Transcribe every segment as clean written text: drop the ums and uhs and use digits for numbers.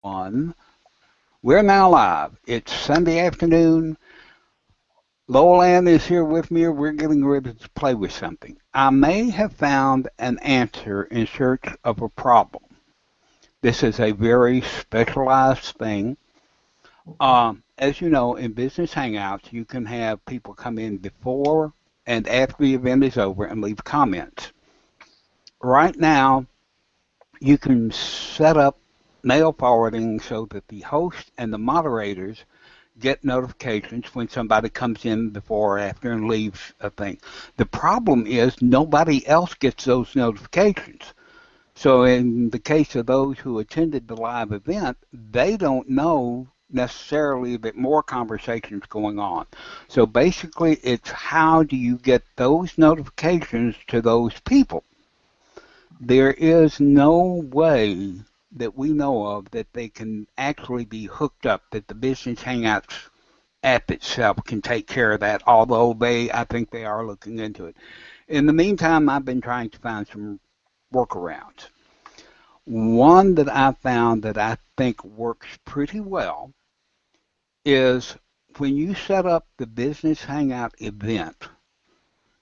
everyone. We're now live. It's Sunday afternoon. Lowell Ann is here with me. We're getting ready to play with something. I may have found an answer in search of a problem. This is a very specialized thing. As you know, in Business Hangouts, you can have people come in before and after the event is over and leave comments. Right now, you can set up mail forwarding so that the host and the moderators get notifications when somebody comes in before or after and leaves a thing. The problem is nobody else gets those notifications. So in the case of those who attended the live event, they don't know necessarily that more conversations going on. So basically it's how do you get those notifications to those people? There is no way that we know of that they can actually be hooked up, that the Business Hangouts app itself can take care of that, although I think they are looking into it. In the meantime, I've been trying to find some workarounds. One that I found that I think works pretty well is when you set up the Business Hangout event,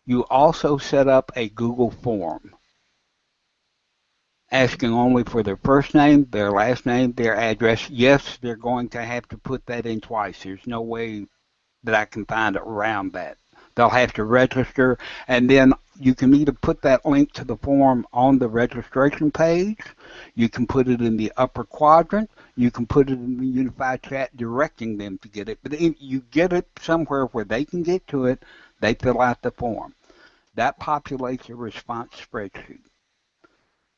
you also set up a Google form asking only for their first name, their last name, their address. Yes, they're going to have to put that in twice. There's no way that I can find around that. They'll have to register, and then you can either put that link to the form on the registration page, you can put it in the upper quadrant, you can put it in the unified chat directing them to get it. But if you get it somewhere where they can get to it, they fill out the form. That populates a response spreadsheet.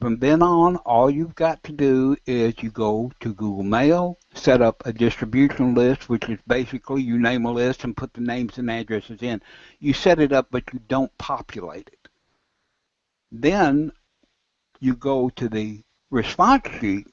From then on, all you've got to do is you go to Google Mail, set up a distribution list, which is basically you name a list and put the names and addresses in. You set it up, but you don't populate it. Then you go to the response sheet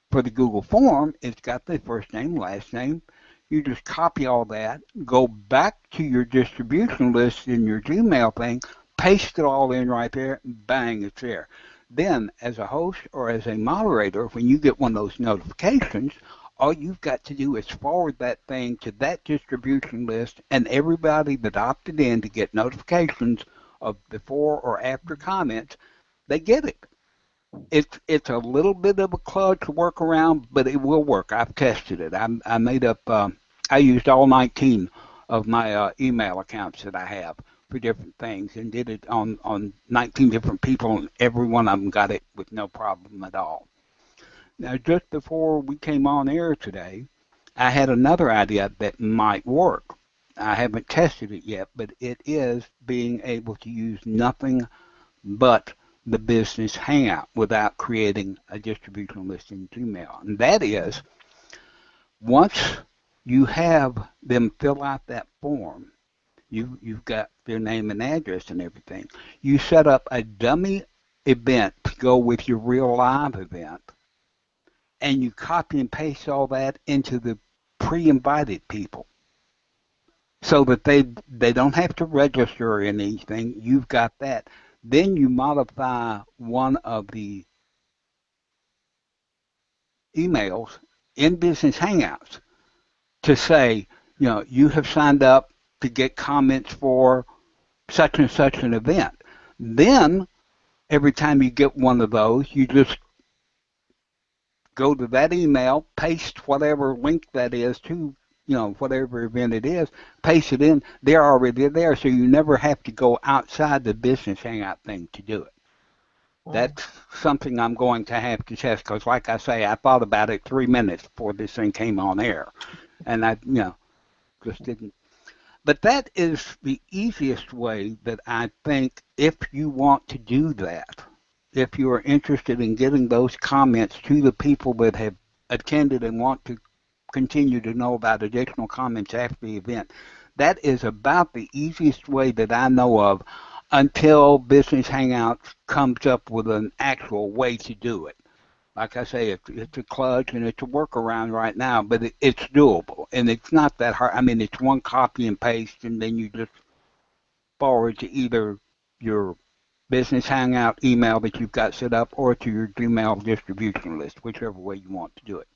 for the Google form. It's got the first name, last name. You just copy all that, go back to your distribution list in your Gmail thing, paste it all in right there, bang, it's there. Then, as a host or as a moderator, when you get one of those notifications, all you've got to do is forward that thing to that distribution list, and everybody that opted in to get notifications of before or after comments, they get it. It's a little bit of a clud to work around, but it will work. I've tested it. I made up. I used all 19 of my email accounts that I have for different things, and did it on 19 different people, and every one of them got it with no problem at all. Now, just before we came on air today, I had another idea that might work. I haven't tested it yet, but it is being able to use nothing but the Business Hangout without creating a distribution list in Gmail. And that is, once you have them fill out that form, you've got their name and address and everything. You set up a dummy event to go with your real live event, and you copy and paste all that into the pre-invited people so that they don't have to register or anything. You've got that. Then you modify one of the emails in Business Hangouts to say, you have signed up to get comments for such and such an event. Then every time you get one of those, you just go to that email, paste whatever link that is to, whatever event it is, paste it in. They're already there, so you never have to go outside the Business Hangout thing to do it. Oh, That's something I'm going to have to test because, like I say, I thought about it 3 minutes before this thing came on air, and I, just didn't. But that is the easiest way that I think if you want to do that, if you are interested in getting those comments to the people that have attended and want to continue to know about additional comments after the event, that is about the easiest way that I know of until Business Hangouts comes up with an actual way to do it. Like I say, it's a kludge and it's a workaround right now, but it's doable and it's not that hard. I mean, it's one copy and paste, and then you just forward to either your Business Hangout email that you've got set up or to your Gmail distribution list, whichever way you want to do it.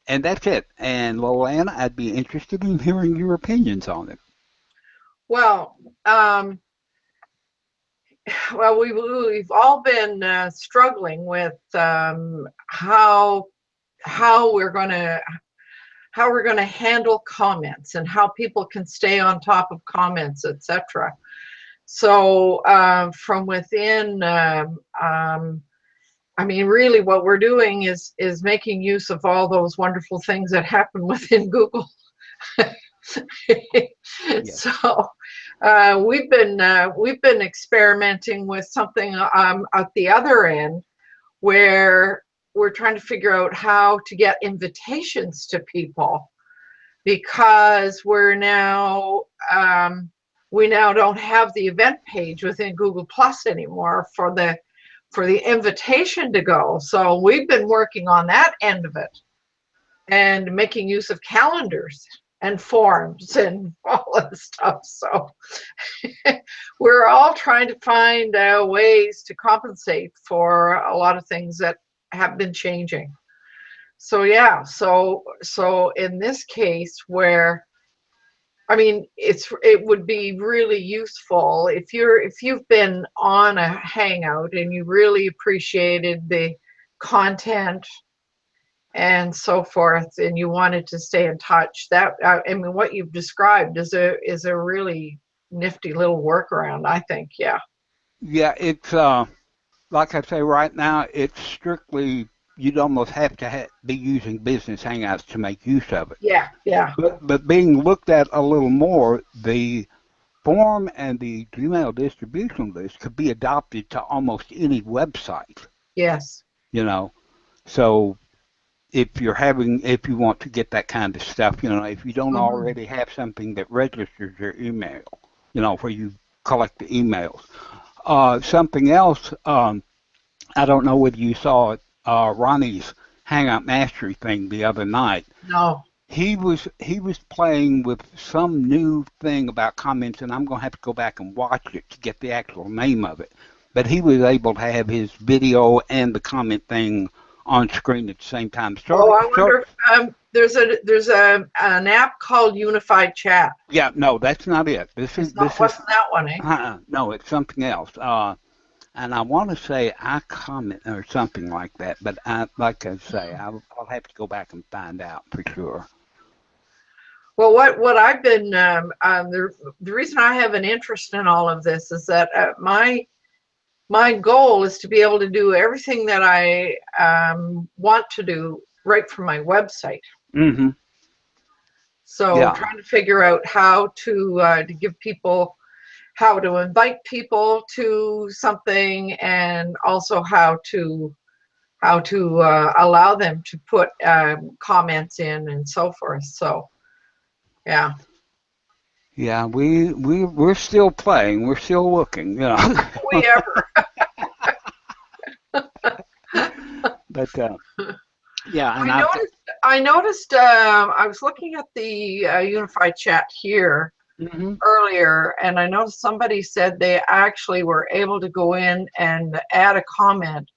And that's it. And Lolan, I'd be interested in hearing your opinions on it. Well, well, we've all been struggling with how we're going to handle comments and how people can stay on top of comments, etc. So from within, I mean, really, what we're doing is making use of all those wonderful things that happen within Google. Yes. So we've been experimenting with something at the other end where we're trying to figure out how to get invitations to people, because we now don't have the event page within Google Plus anymore for the invitation to go. So we've been working on that end of it and making use of calendars and forms and all that stuff. So we're all trying to find ways to compensate for a lot of things that have been changing. So yeah, so in this case where, I mean, it would be really useful if you've been on a hangout and you really appreciated the content and so forth, and you wanted to stay in touch. That I mean, what you've described is a really nifty little workaround, I think. Yeah. Yeah, it's like I say right now, it's strictly you'd almost have to be using Business Hangouts to make use of it. Yeah. Yeah. But being looked at a little more, the form and the Gmail distribution list could be adopted to almost any website, Yes. you know. So if you want to get that kind of stuff, if you don't Hmm. already have something that registers your email, where you collect the emails. Something else, I don't know whether you saw it, Ronnie's Hangout Mastery thing the other night. No. He was playing with some new thing about comments, and I'm gonna have to go back and watch it to get the actual name of it. But he was able to have his video and the comment thing on screen at the same time. Oh, I wonder if there's an app called Unified Chat. Yeah, no, that's not it. This is It's not this is wasn't that one, eh? no, it's something else. And I want to say I comment or something like that, but like I say, I'll have to go back and find out for sure. Well, what I've been the reason I have an interest in all of this is that my goal is to be able to do everything that I want to do right from my website. Hmm. So Yeah, trying to figure out how to give people, how to invite people to something, and also how to allow them to put comments in and so forth. So yeah. yeah, we're still playing, we're still looking. We ever. But yeah, and I noticed. I was looking at the unified chat here hmm earlier, and I noticed somebody said they actually were able to go in and add a comment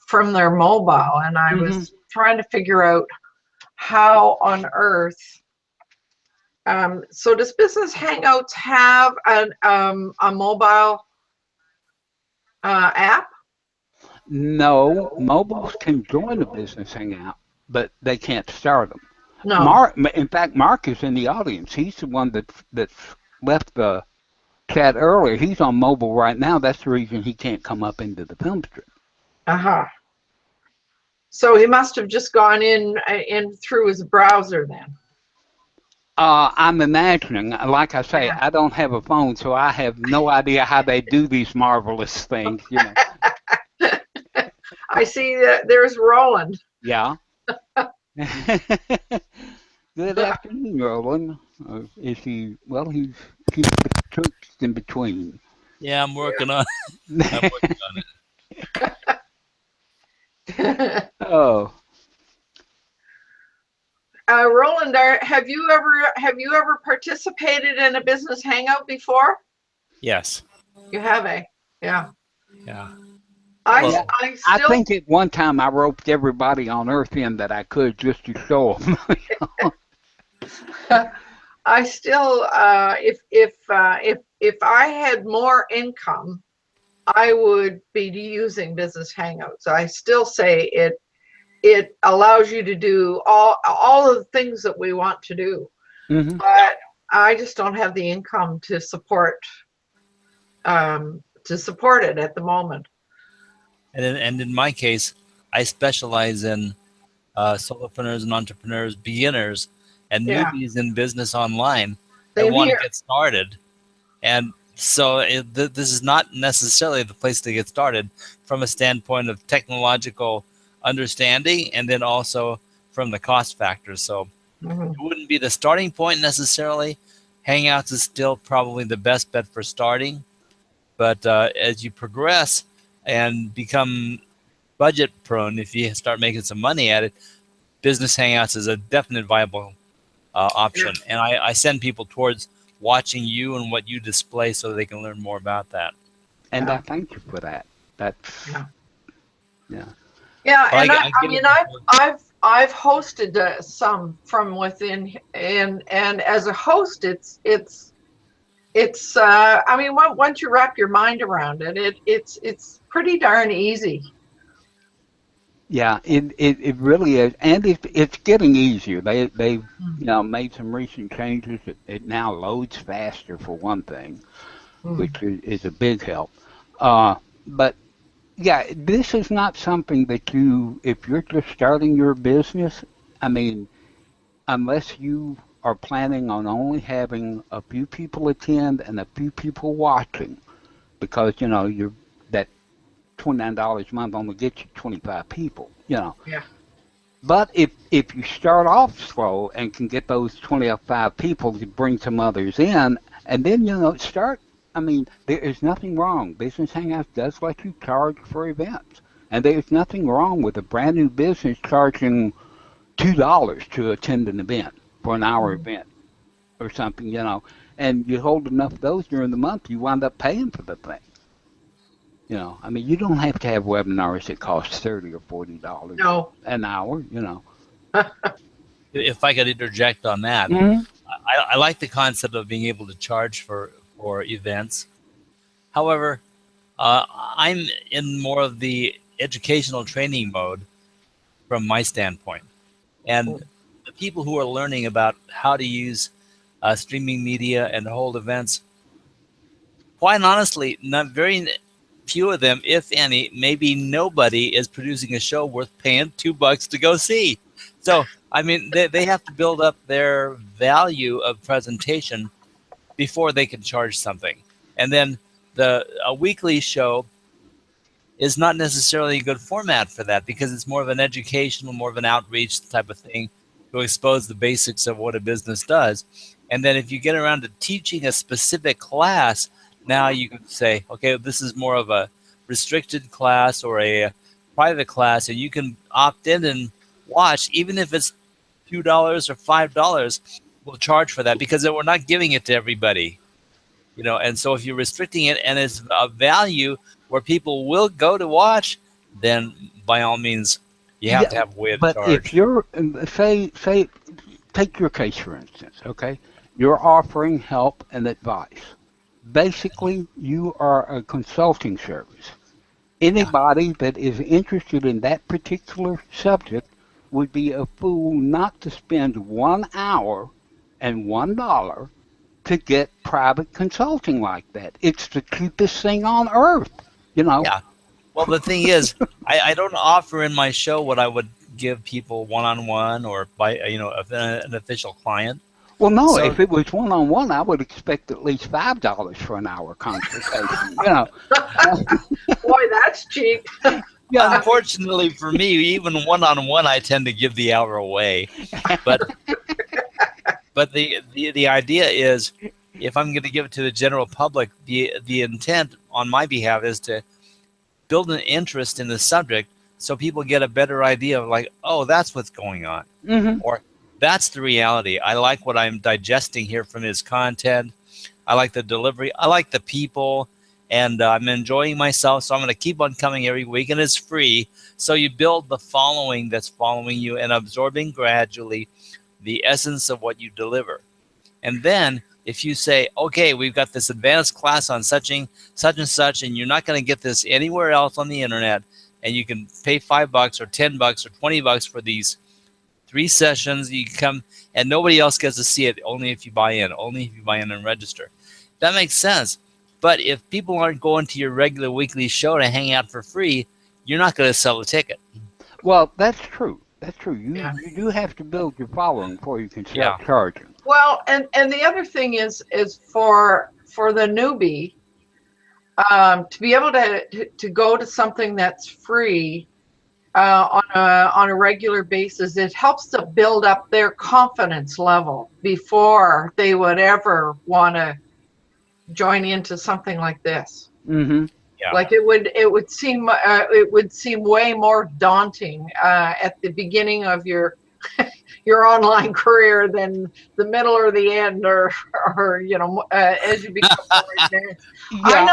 from their mobile, and I hmm was trying to figure out how on earth. So does Business Hangouts have a mobile app? no, mobiles can join the business hangout, but they can't start them. No. In fact, Mark is in the audience. He's the one that's left the chat earlier. He's on mobile right now. That's the reason he can't come up into the film strip. Uh-huh. So he must have just gone in through his browser then. I'm imagining, like I say, Yeah. I don't have a phone, so I have no idea how they do these marvelous things. I see that there's Roland. Yeah. Good afternoon, Roland. Is he? Well, he's betwixt in between. Yeah, I'm working on. I'm working on it. Oh, Roland, have you ever participated in a business hangout before? Yes. You have, eh? Yeah. Yeah. Well, I I still think at one time I roped everybody on Earth in that I could just to show them. I still if I had more income, I would be using Business Hangouts. I still say it allows you to do all of the things that we want to do, Hmm. but I just don't have the income to support it at the moment. and in my case, I specialize in solopreneurs and entrepreneurs, beginners, and Yeah, newbies in business online that same want to here. get started. And so this is not necessarily the place to get started from a standpoint of technological understanding and then also from the cost factors. So Mhm. it wouldn't be the starting point necessarily. Hangouts is still probably the best bet for starting. But as you progress and become budget prone, if you start making some money at it, Business Hangouts is a definite viable Yeah, option. And I send people towards watching you and what you display so they can learn more about that. And I yeah, thank you for that. That's, yeah. yeah. Yeah, But and I I get mean, it. I've hosted some from within, and as a host, it's I mean, once you wrap your mind around it, it's pretty darn easy. Yeah, it really is, and it's getting easier. They've made some recent changes. It now loads faster for one thing, Mm. which is a big help. But yeah, this is not something that if you're just starting your business, I mean, unless you are planning on only having a few people attend and a few people watching, because you're that $29 a month only gets you 25 people. Yeah, But if you start off slow and can get those 25 people to bring some others in, and then start. I mean, there is nothing wrong. Business Hangouts does let you charge for events, and there's nothing wrong with a brand new business charging $2 to attend an event for an hour Mhm. event or something. And you hold enough of those during the month, you wind up paying for the thing. I mean, you don't have to have webinars that cost $30 or $40 no, an hour. If I could interject on that, Hmm. I like the concept of being able to charge for events. However, I'm in more of the educational training mode from my standpoint. And the people who are learning about how to use streaming media and hold events, quite honestly, not very few of them, if any, maybe nobody is producing a show worth paying $2 to go see. So, I mean, they have to build up their value of presentation before they can charge something. And then a weekly show is not necessarily a good format for that because it's more of an educational, more of an outreach type of thing to expose the basics of what a business does. And then if you get around to teaching a specific class, now you could say, okay, this is more of a restricted class or a private class, and you can opt in and watch, even if it's $2 or $5. We'll charge for that because we're not giving it to everybody. And so if you're restricting it and it's a value where people will go to watch, then by all means you have Yeah, to have a way to but if charge. you're say take your case for instance, okay? You're offering help and advice. Basically, you are a consulting service. Yeah. Anybody that is interested in that particular subject would be a fool not to spend 1 hour and $1 to get private consulting like that. It's the cheapest thing on earth, you know. Yeah. Well, the thing is, I don't offer in my show what I would give people one on one or by an official client. Well, no, So if it was one on one, I would expect at least $5 for an hour consultation. You know, boy, that's cheap. yeah, unfortunately for me, even one on one, I tend to give the hour away. But the idea is, if I'm going to give it to the general public, the intent on my behalf is to build an interest in the subject so people get a better idea of like, oh, that's what's going on, hmm, or that's the reality. I like what I'm digesting here from his content. I like the delivery. I like the people. and I'm enjoying myself, so I'm going to keep on coming every week, and it's free. So you build the following that's following you and absorbing gradually the essence of what you deliver. And then if you say, okay, we've got this advanced class on such and such, and you're not going to get this anywhere else on the internet, and you can pay $5 or $10 or $20 for these 3 sessions, you can come, and nobody else gets to see it, only if you buy in and register. That makes sense. But if people aren't going to your regular weekly show to hang out for free, you're not going to sell a ticket. Well, that's true. That's true. Yeah. You do have to build your following before you can start Yeah. charging. Well, and the other thing is for the newbie, to be able to go to something that's free on a regular basis, it helps to build up their confidence level before they would ever want to join into something like this. Mm-hmm. Yeah. Like it would seem way more daunting at the beginning of your online career than the middle or the end, or as you become more advanced. Yeah.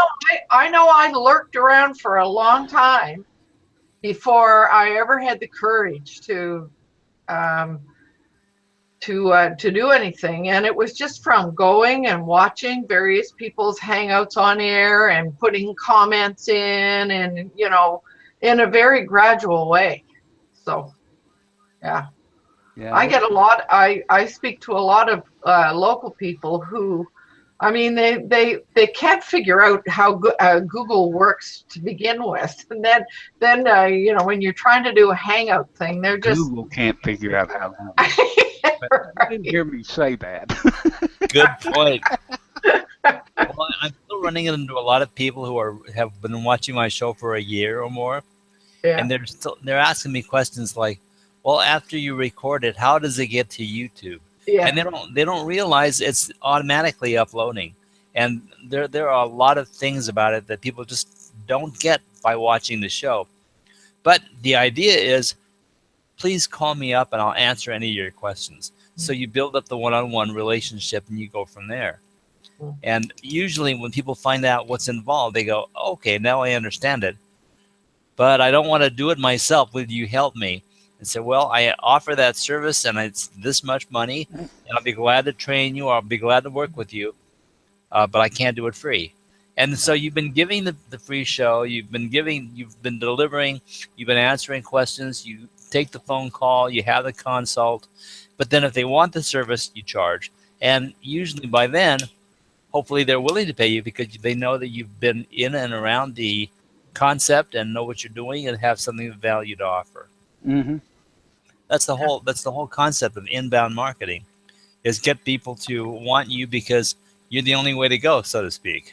I know I lurked around for a long time before I ever had the courage to do anything, and it was just from going and watching various people's hangouts on air and putting comments in, and in a very gradual way. So yeah. I get a lot. I speak to a lot of local people who, I mean, they can't figure out how Google works to begin with, and then when you're trying to do a hangout thing, they're just Google can't figure out how to. You didn't hear me say that. Good point. Well, I'm still running into a lot of people who have been watching my show for a year or more, yeah. and they're asking me questions like, well, after you record it, how does it get to YouTube? Yeah. And they don't realize it's automatically uploading. And there are a lot of things about it that people just don't get by watching the show. But the idea is, please call me up and I'll answer any of your questions. So you build up the one-on-one relationship and you go from there. And usually when people find out what's involved, they go, okay, now I understand it. But I don't want to do it myself. Will you help me? And say, well, I offer that service and it's this much money, and I'll be glad to train you, or I'll be glad to work with you, but I can't do it free. And so you've been giving the free show, you've been delivering, you've been answering questions, you take the phone call, you have the consult, but then if they want the service, you charge. And usually by then, hopefully they're willing to pay you because they know that you've been in and around the concept and know what you're doing and have something of value to offer. Mm-hmm. That's the whole concept of inbound marketing, is get people to want you because you're the only way to go, so to speak.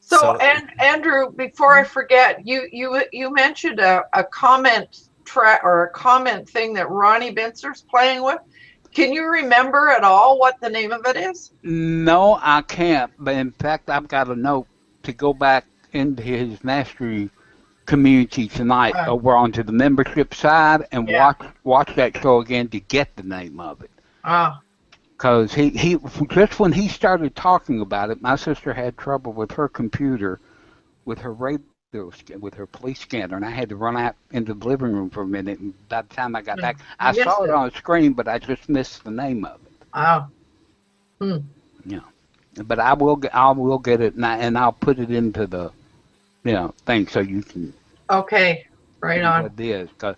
So and Andrew, before I forget, you mentioned a comment track or a comment thing that Ronnie Bincer's playing with. Can you remember at all what the name of it is? No, I can't. But in fact, I've got a note to go back into his mastery community tonight over onto the membership side and watch that show again to get the name of it. Because he just when he started talking about it, my sister had trouble with her computer, with her with her police scanner, and I had to run out into the living room for a minute. And by the time I got back, I saw it on the screen, but I just missed the name of it. Yeah, but I will get it, and I'll put it into the thing so you can. Okay, right on. What it is, because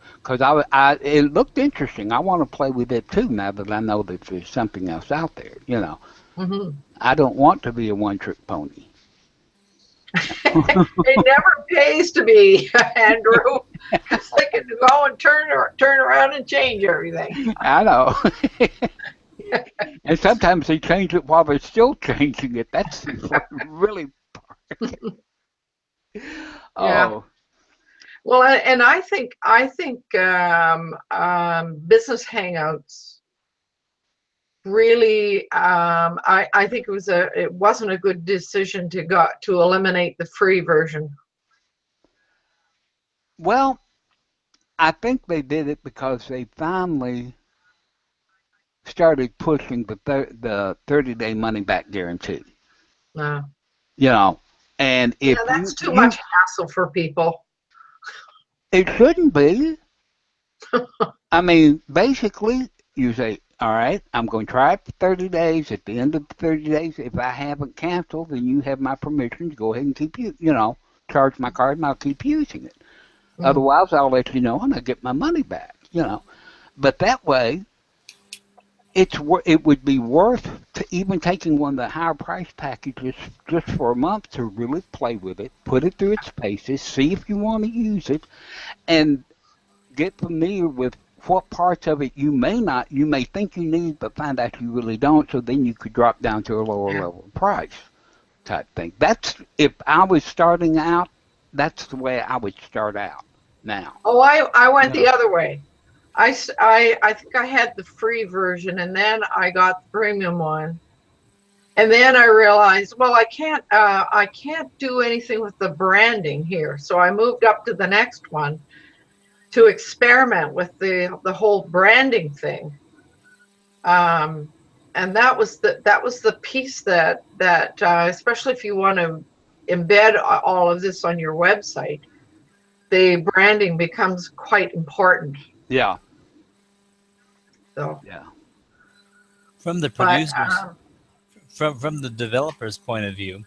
it looked interesting. I want to play with it too now that I know that there's something else out there. Mm-hmm. I don't want to be a one-trick pony. It never pays to be, Andrew. Because they can go and turn around and change everything. I know. And sometimes they change it while they're still changing it. That's really part. Yeah. Well, and I think business hangouts really, I think it wasn't a good decision to eliminate the free version. Well, I think they did it because they finally started pushing the 30-day money back guarantee. you know. And if Yeah, that's too you much hassle for people. it shouldn't be. I mean, basically, you say, all right, I'm going to try it for 30 days. At the end of the 30 days, if I haven't canceled, then you have my permission to go ahead and keep charge my card and I'll keep using it. Mm. Otherwise, I'll let you know and I'll get my money back, But that way, it would be worth to even taking one of the higher price packages just for a month to really play with it, put it through its paces, see if you want to use it, and get familiar with what parts of it you may think you need, but find out you really don't. So then you could drop down to a lower Yeah. level price type thing. That's if I was starting out, that's the way I would start out now. Oh, I went the Yeah. other way. I think I had the free version, and then I got the premium one. And then I realized, well, I can't do anything with the branding here. So I moved up to the next one to experiment with the whole branding thing. And that was the piece that especially if you want to embed all of this on your website, the branding becomes quite important. Yeah. So, Yeah. From the but producers, from the developers' point of view,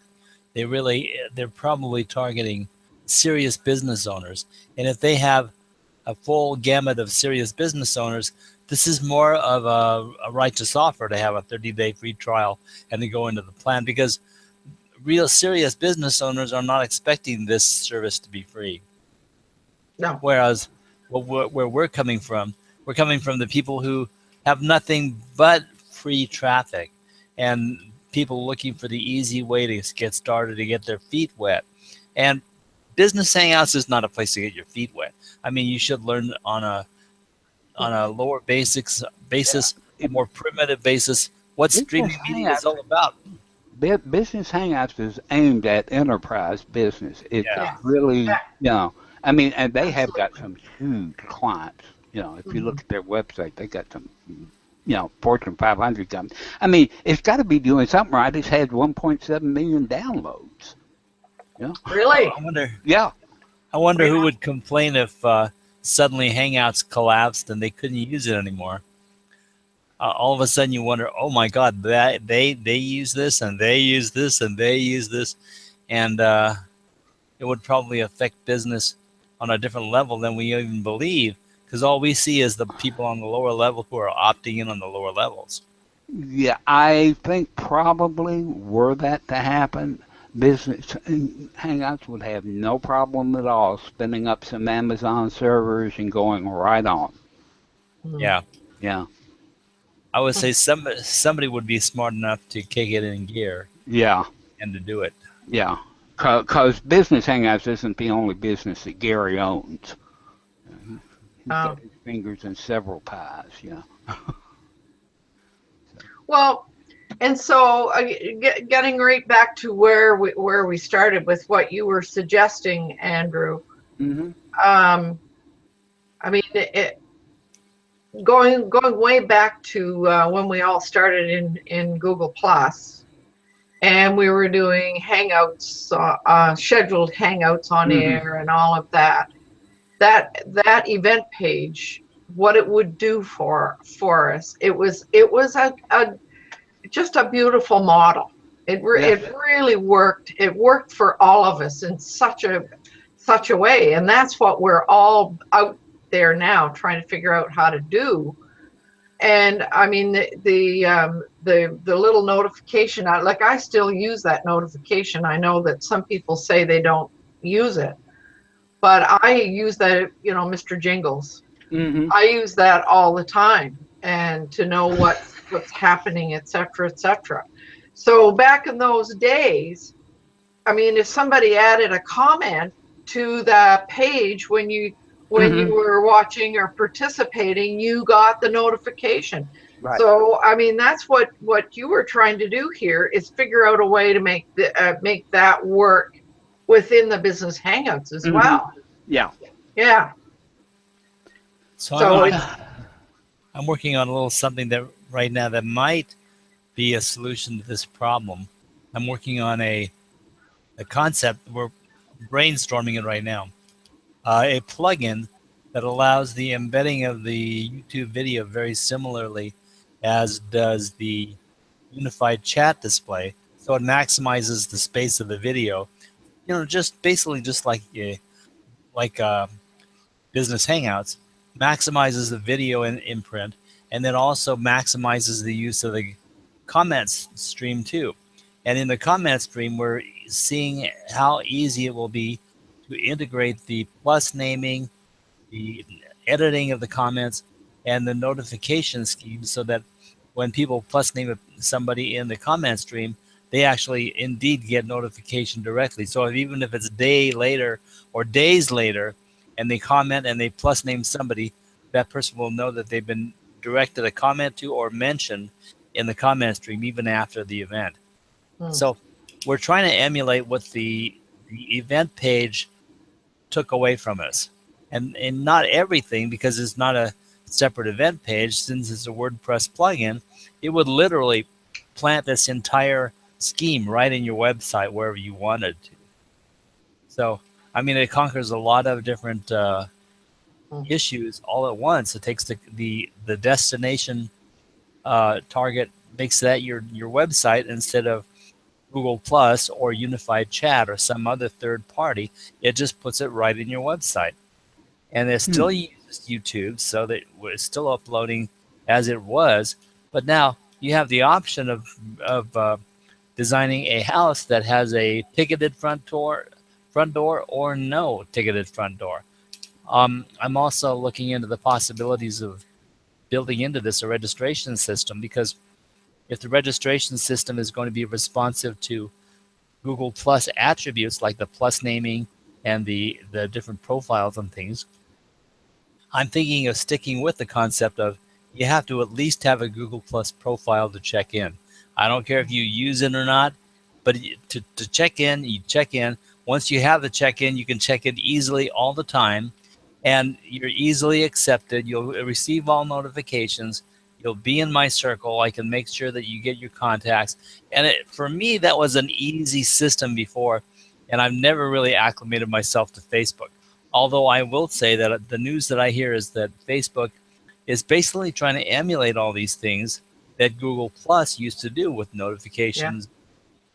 they're probably targeting serious business owners, and if they have a full gamut of serious business owners, this is more of a right to software to have a 30-day free trial and to go into the plan, because real serious business owners are not expecting this service to be free. no, Whereas where we're coming from the people who have nothing but free traffic and people looking for the easy way to get started, to get their feet wet. And Business Hangouts is not a place to get your feet wet. I mean, you should learn on a lower basis, a more primitive basis, what Business streaming media is Hangouts, all about. Business Hangouts is aimed at enterprise business. It's Yeah. really, I mean, and they have got absolutely. some huge clients. If you look Mhm. at their website, they got some, Fortune 500 companies. I mean, it's got to be doing something right. It's had 1.7 million downloads. Yeah. Really? I wonder Yeah. I wonder who Yeah. would complain if suddenly Hangouts collapsed and they couldn't use it anymore. All of a sudden, you wonder, oh my God, that they use this and they use this and they use this, and it would probably affect business on a different level than we even believe, because all we see is the people on the lower level who are opting in on the lower levels. Yeah, I think probably were that to happen, Business Hangouts would have no problem at all spinning up some Amazon servers and going right on. Mhm. Yeah, Yeah. I would say somebody would be smart enough to kick it in gear Yeah. and to do it. Yeah. Because Business Hangouts isn't the only business that Gary owns. He's got Um, his fingers in several pies. Yeah. well, and so getting right back to where we started with what you were suggesting, Andrew. Hmm. Um, I mean, going way back to when we all started in Google Plus, and we were doing Hangouts, scheduled Hangouts on Hmm. air, and all of that. That event page, what it would do for us, it was a just a beautiful model. Yes. It really worked. It worked for all of us in such a way, and that's what we're all out there now trying to figure out how to do. And I mean the little notification, I still use that notification. I know that some people say they don't use it, but I use that, Mr. Jingles. Hmm. I use that all the time, and to know what's happening, et cetera, et cetera. So back in those days, I mean, if somebody added a comment to the page when Hmm. you were watching or participating, you got the notification. Right. So I mean, that's what you were trying to do here, is figure out a way to make that work within the Business Hangouts as Hmm. well. Yeah. Yeah. So So I'm working on a little something that right now that might be a solution to this problem. I'm working on a the concept, we're brainstorming it right now. A plugin that allows the embedding of the YouTube video very similarly as does the unified chat display. So it maximizes the space of the video. Just basically just like Business Hangouts, maximizes the video in imprint, and then also maximizes the use of the comments stream too. And in the comment stream, we're seeing how easy it will be to integrate the plus naming, the editing of the comments, and the notification scheme so that when people plus name somebody in the comment stream, they actually indeed get notification directly. So even if it's a day later or days later, and they comment and they plus name somebody, that person will know that they've been directed a comment to or mentioned in the comment stream even after the event. So we're trying to emulate what the event page took away from us. And not everything, because it's not a separate event page, since it's a WordPress plugin, it would literally plant this entire scheme right in your website wherever you wanted to. So, I mean, it conquers a lot of different issues all at once. It takes the destination target, makes that your website instead of Google Plus or Unified Chat or some other third party. It just puts it right in your website. And it still uses YouTube, so that it's still uploading as it was. But now you have the option of designing a house that has a ticketed front door or no ticketed front door. I'm also looking into the possibilities of building into this a registration system, because if the registration system is going to be responsive to Google Plus attributes like the plus naming and the different profiles and things, I'm thinking of sticking with the concept of you have to at least have a Google Plus profile to check in. I don't care if you use it or not, but to check in, you check in. Once you have the check-in, you can check in easily all the time, and you're easily accepted. You'll receive all notifications. You'll be in my circle. I can make sure that you get your contacts. And for me, that was an easy system before, and I've never really acclimated myself to Facebook. Although I will say that the news that I hear is that Facebook is basically trying to emulate all these things that Google Plus used to do with notifications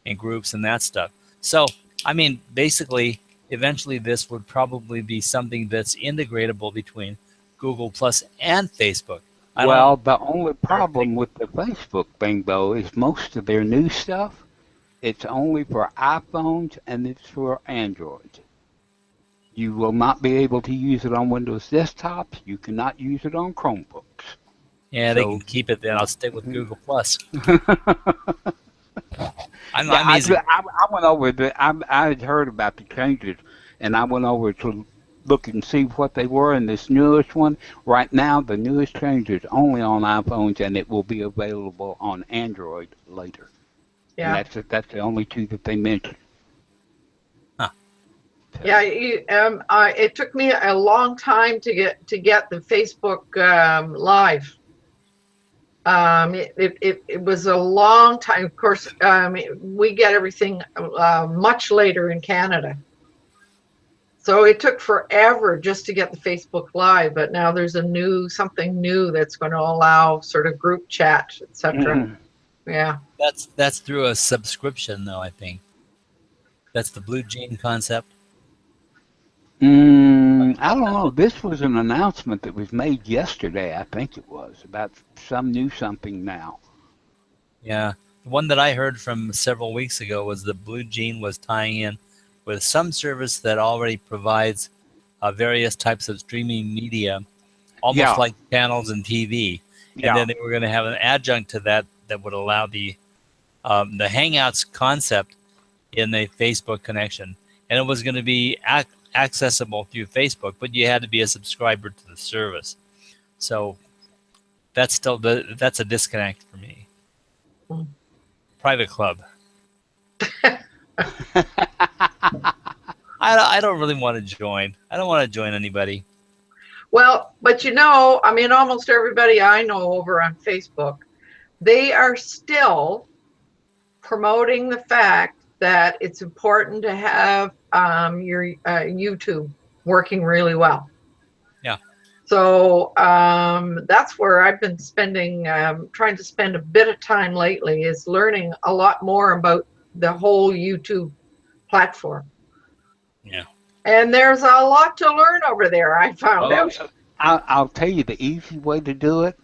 and groups and that stuff. So, I mean, basically, eventually this would probably be something that's integratable between Google Plus and Facebook. Well, the only problem with the Facebook thing, though, is most of their new stuff, it's only for iPhones and it's for Android. You will not be able to use it on Windows desktops. You cannot use it on Chromebooks. Yeah, they can keep it then. I'll stick with Google Plus. I'm easy. I went over I had heard about the changes, and I went over to look and see what they were in this newest one. Right now, the newest change is only on iPhones, and it will be available on Android later. Yeah, and that's the only two that they mentioned. Yeah, it took me a long time to get the Facebook Live. It was a long time. Of course, we get everything much later in Canada, so it took forever just to get the Facebook Live. But now there's something new that's going to allow sort of group chat, etc. Yeah, that's through a subscription, though. I think that's the Blue Jean concept. I don't know. This was an announcement that was made yesterday, I think it was, about some new something now. Yeah. The one that I heard from several weeks ago was that Blue Jean was tying in with some service that already provides various types of streaming media, almost like channels and TV. And then they were going to have an adjunct to that would allow the Hangouts concept in a Facebook connection. And it was going to be accessible through Facebook, but you had to be a subscriber to the service. So that's a disconnect for me. Private club. I don't really want to join. I don't want to join anybody. Well, but I mean, almost everybody I know over on Facebook, they are still promoting the fact that it's important to have your YouTube working really well. Yeah. So that's where I've been spending, trying to spend a bit of time lately, is learning a lot more about the whole YouTube platform. Yeah. And there's a lot to learn over there, I found Oh, out. I'll tell you the easy way to do it.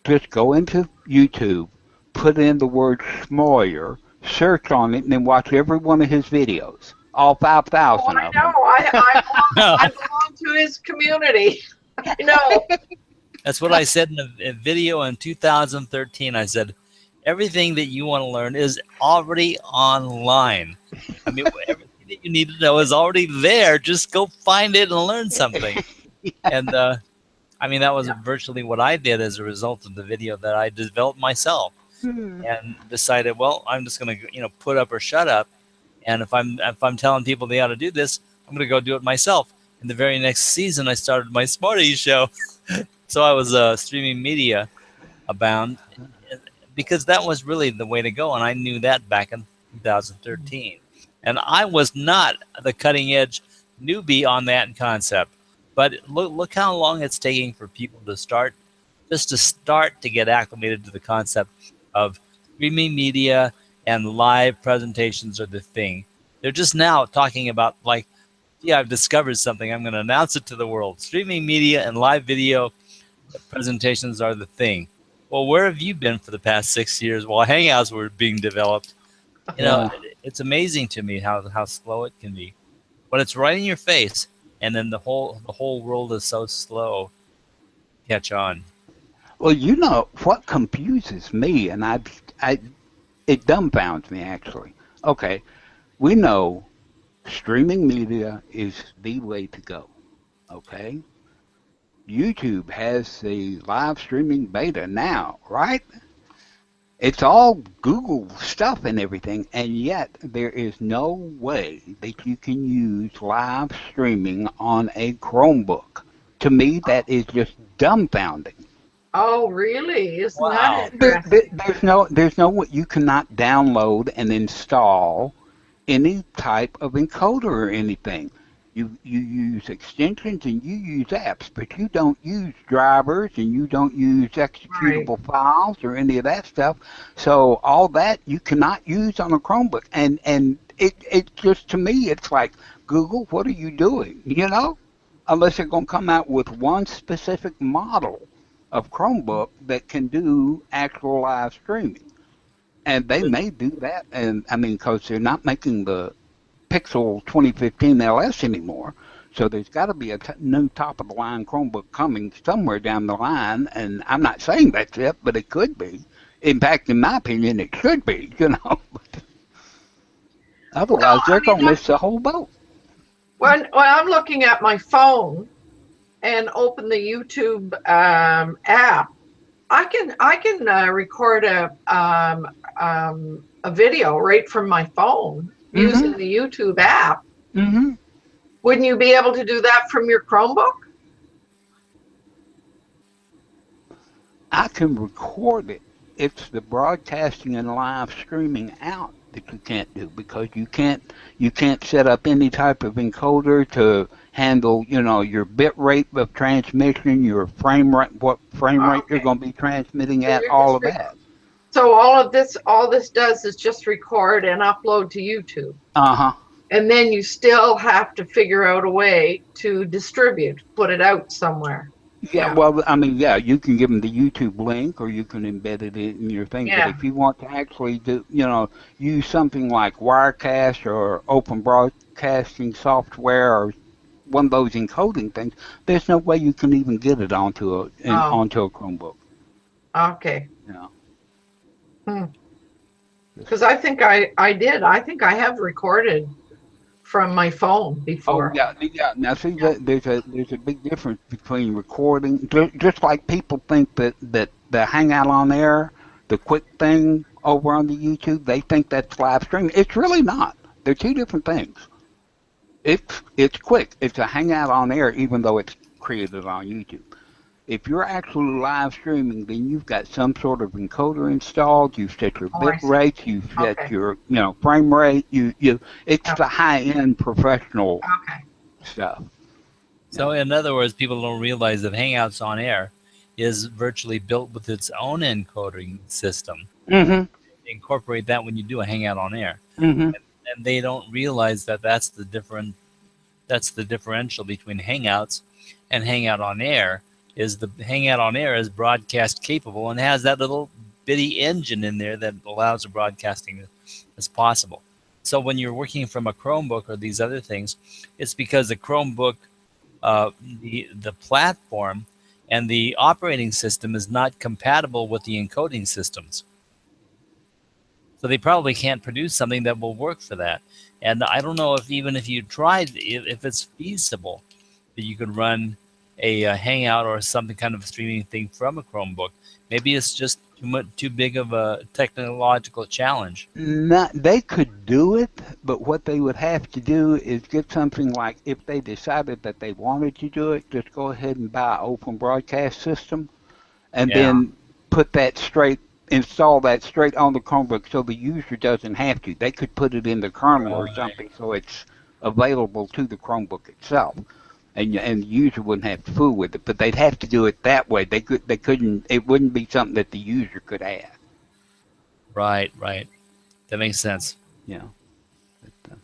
Just go into YouTube, put in the word Schmoyer, search on it, and then watch every one of his videos. All Oh, 5,000 I of know. them. I belong to his community. I know. That's what I said in a video in 2013. I said, everything that you want to learn is already online. I mean, everything that you need to know is already there. Just go find it and learn something. And I mean, that was Yeah. virtually what I did as a result of the video that I developed myself, and decided, well, I'm just going to, put up or shut up. And if I'm telling people they ought to do this, I'm going to go do it myself. And the very next season, I started my Smarties show. So I was streaming media abound, because that was really the way to go, and I knew that back in 2013. And I was not the cutting edge newbie on that concept, but look how long it's taking for people to start, just to start to get acclimated to the concept of streaming media and live presentations are the thing. They're just now talking about, like, yeah, I've discovered something. I'm going to announce it to the world. Streaming media and live video presentations are the thing. Well, where have you been for the past 6 years while Hangouts were being developed? Yeah. It's amazing to me how slow it can be, but it's right in your face, and then the whole world is so slow to catch on. Well, you know what confuses me, and it dumbfounds me actually. Okay, we know streaming media is the way to go. Okay, YouTube has the live streaming beta now, right? It's all Google stuff and everything, and yet there is no way that you can use live streaming on a Chromebook. To me, that is just dumbfounding. Oh, really? Isn't that Wow. interesting? There's no you cannot download and install any type of encoder or anything. You use extensions and you use apps, but you don't use drivers and you don't use Right. executable files or any of that stuff. So all that you cannot use on a Chromebook, and it just, to me, it's like, Google, what are you doing? Unless they're going to come out with one specific model of Chromebook that can do actual live streaming. And they may do that, and I mean, because they're not making the Pixel 2015 LS anymore, so there's got to be a new top-of-the-line Chromebook coming somewhere down the line, and I'm not saying that's it, but it could be. In fact, in my opinion, it should be. Well, Otherwise, I they're mean, going to miss the whole boat. when I'm looking at my phone and open the YouTube app, I can record a video right from my phone using Mm-hmm. the YouTube app. Mm-hmm. Wouldn't you be able to do that from your Chromebook? I can record it. It's the broadcasting and live streaming out that you can't do, because you can't set up any type of encoder to handle, your bit rate of transmission, your frame rate, what frame rate you're Okay. going to be transmitting So at, you're all just of that. so all this does is just record and upload to YouTube. Uh-huh. And then you still have to figure out a way to distribute, put it out somewhere. Yeah, Yeah. well, I mean, yeah, you can give them the YouTube link, or you can embed it in your thing. But Yeah. if you want to actually do, use something like Wirecast or Open Broadcasting software or one of those encoding things, there's no way you can even get it Oh, onto a Chromebook. okay. You know. Because I think I did. I think I have recorded from my phone Oh before. yeah, yeah. Now see, Yeah. there's a big difference between recording. Just like people think that the Hangout on Air, the quick thing over on the YouTube, they think that's live streaming. It's really not. They're two different things. It's quick. It's a Hangout on Air, even though it's created on YouTube. If you're actually live streaming, then you've got some sort of encoder installed. You've set your Oh, bit I see. rates. You've set Okay. your, frame rate. It's Okay. the high-end professional Okay. stuff. So, in other words, people don't realize that Hangouts on Air is virtually built with its own encoding system. Mm-hmm. Incorporate that when you do a Hangout on Air, Mm-hmm. and they don't realize that that's the differential between Hangouts and Hangout on Air. Is the Hangout on Air is broadcast capable and has that little bitty engine in there that allows the broadcasting as possible. So when you're working from a Chromebook or these other things, it's because the Chromebook, the platform and the operating system is not compatible with the encoding systems. So they probably can't produce something that will work for that. And I don't know if even if you tried, if it's feasible that you could run a Hangout or something kind of streaming thing from a Chromebook. Maybe it's just too big of a technological challenge. They could do it, but what they would have to do is get something like, if they decided that they wanted to do it, just go ahead and buy an open broadcast system and Yeah. then install that straight on the Chromebook so the user doesn't have to. They could put it in the kernel or Right. something so it's available to the Chromebook itself. And the user wouldn't have to fool with it, but they'd have to do it that way. They couldn't. It wouldn't be something that the user could add. Right. That makes sense. You know. But,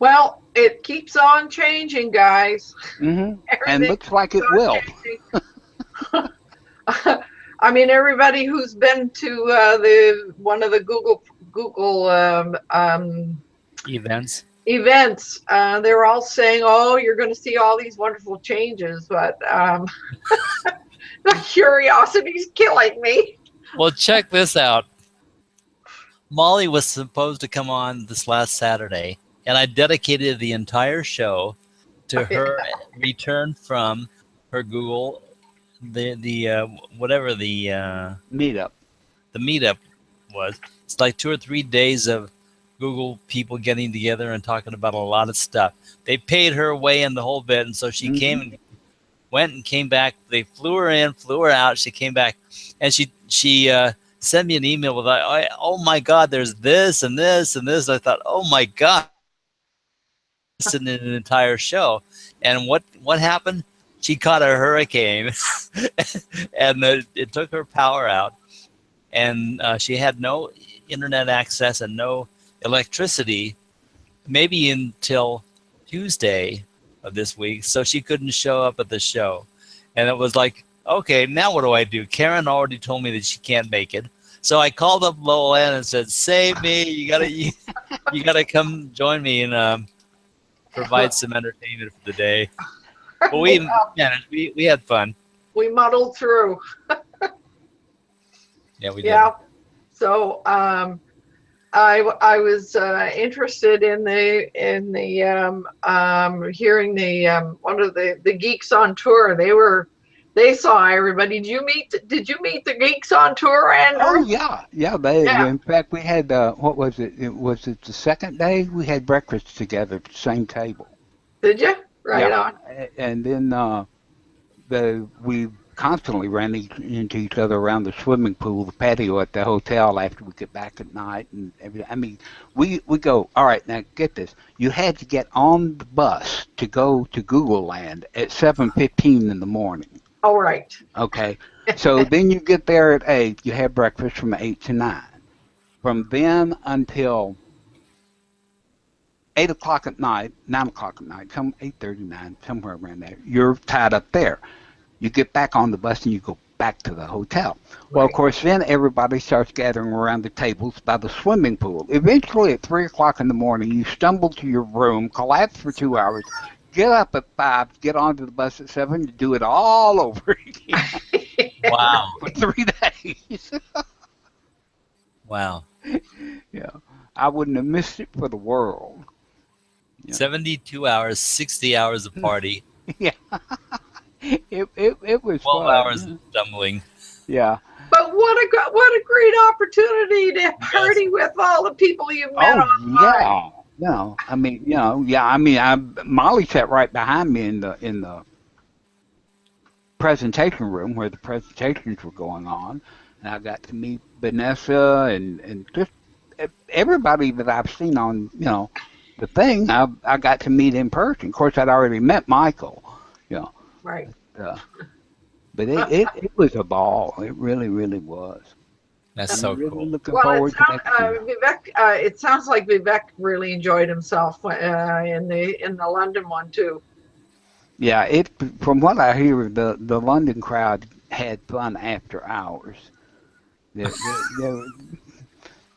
Well, it keeps on changing, guys. and Everything looks like it keeps on will. changing. I mean, everybody who's been to the one of the Google Events. events, they're all saying, "Oh, you're going to see all these wonderful changes," but the curiosity's killing me. Well, check this out. Molly was supposed to come on this last Saturday, and I dedicated the entire show to her return from her Google, whatever the Meetup. meetup was. It's like 2 or 3 days of Google people getting together and talking about a lot of stuff. They paid her way in the whole bit, and so she came and went and came back. They flew her in, flew her out. She came back, and she sent me an email with, "Oh my God, there's this and this and this." I thought, "Oh my God, this is an entire show." And what happened? She caught a hurricane, and it took her power out, and she had no internet access and no electricity, maybe until Tuesday of this week. So she couldn't show up at the show, and it was like, okay, now what do I do? Karen already told me that she can't make it. So I called up Lowell Ann and said, "Save me! You gotta come join me and provide some entertainment for the day." But we managed. We had fun. We muddled through. Yeah, we did. Yeah. So I was interested in the hearing the one of the geeks on tour. They saw everybody. Did you meet the geeks on tour, Andrew? Oh yeah. In fact, we had what was it? Was it the second day? We had breakfast together at the same table. Did you? Right on. And then we constantly ran into each other around the swimming pool, the patio at the hotel after we get back at night and everything. I mean, we go, all right, now get this. You had to get on the bus to go to Google Land at 7:15 in the morning. All right. Okay. So then you get there at 8, you have breakfast from 8 to 9. From then until 8 o'clock at night, 9 o'clock at night, 8:39, somewhere around there, you're tied up there. You get back on the bus and you go back to the hotel. Well, of course, then everybody starts gathering around the tables by the swimming pool. Eventually, at 3 o'clock in the morning, you stumble to your room, collapse for 2 hours, get up at 5, get onto the bus at 7, to do it all over again. Wow. For 3 days. Wow. Yeah. I wouldn't have missed it for the world. Yeah. 72 hours, 60 hours of party. Yeah. It was 12 fun. hours of stumbling. Yeah. But what a great opportunity to party with all the people you met online. Yeah. No, I mean, Molly sat right behind me in the presentation room where the presentations were going on, and I got to meet Vanessa and just everybody that I've seen on the thing. I got to meet in person. Of course, I'd already met Michael, you know, Right. uh, but it was a ball. It really, really was. That's I'm so really cool. looking Well, forward to next year. Vivek. It sounds like Vivek really enjoyed himself in the London one too. Yeah, it from what I hear, the London crowd had fun after hours. There,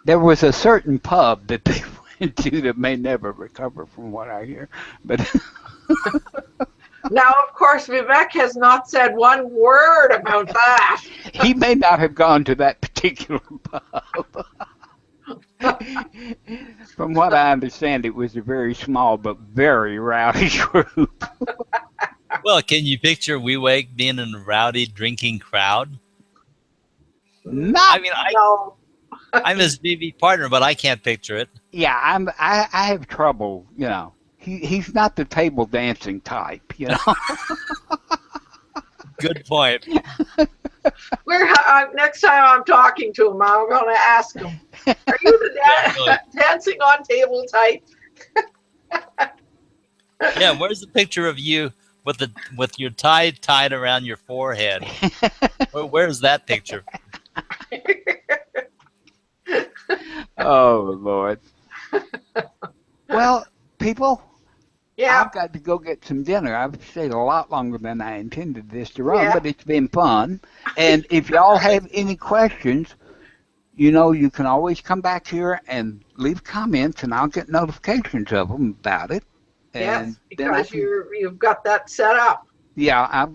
there was a certain pub that they went to that may never recover, from what I hear. But Now, of course, Vivek has not said one word about that. he may not have gone to that particular pub. From what I understand, it was a very small but very rowdy group. Well, can you picture WeWake being in a rowdy drinking crowd? Not, I mean, No. I'm his BB partner, but I can't picture it. yeah, I have trouble. He's not the table dancing type. Good point. Next time I'm talking to him, I'm going to ask him, "Are you the dancing on table type?" Yeah, where's the picture of you with your tie tied around your forehead? Where's that picture? Oh Lord. Well, people, Yeah. I've got to go get some dinner. I've stayed a lot longer than I intended this to run, Yeah. but it's been fun. And if y'all have any questions, you can always come back here and leave comments, and I'll get notifications of them about it. And Yes, then I because can, you've got that set up. yeah,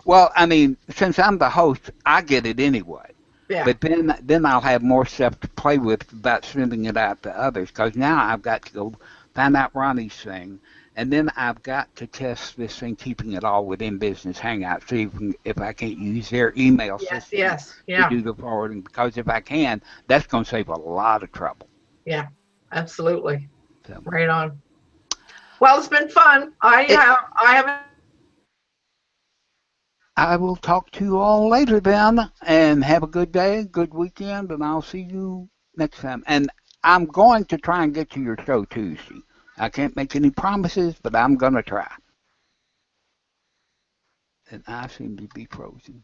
well, I mean, since I'm the host, I get it anyway. Yeah. But then I'll have more stuff to play with about sending it out to others. Because now I've got to go find out Ronnie's thing, and then I've got to test this thing, keeping it all within Business Hangout. See if I can't use their email Yes. system Yes. to Yeah. do the forwarding. Because if I can, that's going to save a lot of trouble. Yeah. Absolutely. So, Right on. Well, it's been fun. I haven't. I will talk to you all later then, and have a good day, good weekend, and I'll see you next time. And I'm going to try and get to your show Tuesday. I can't make any promises, but I'm going to try. And I seem to be frozen.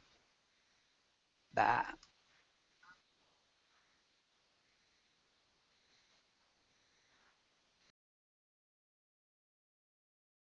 Bye.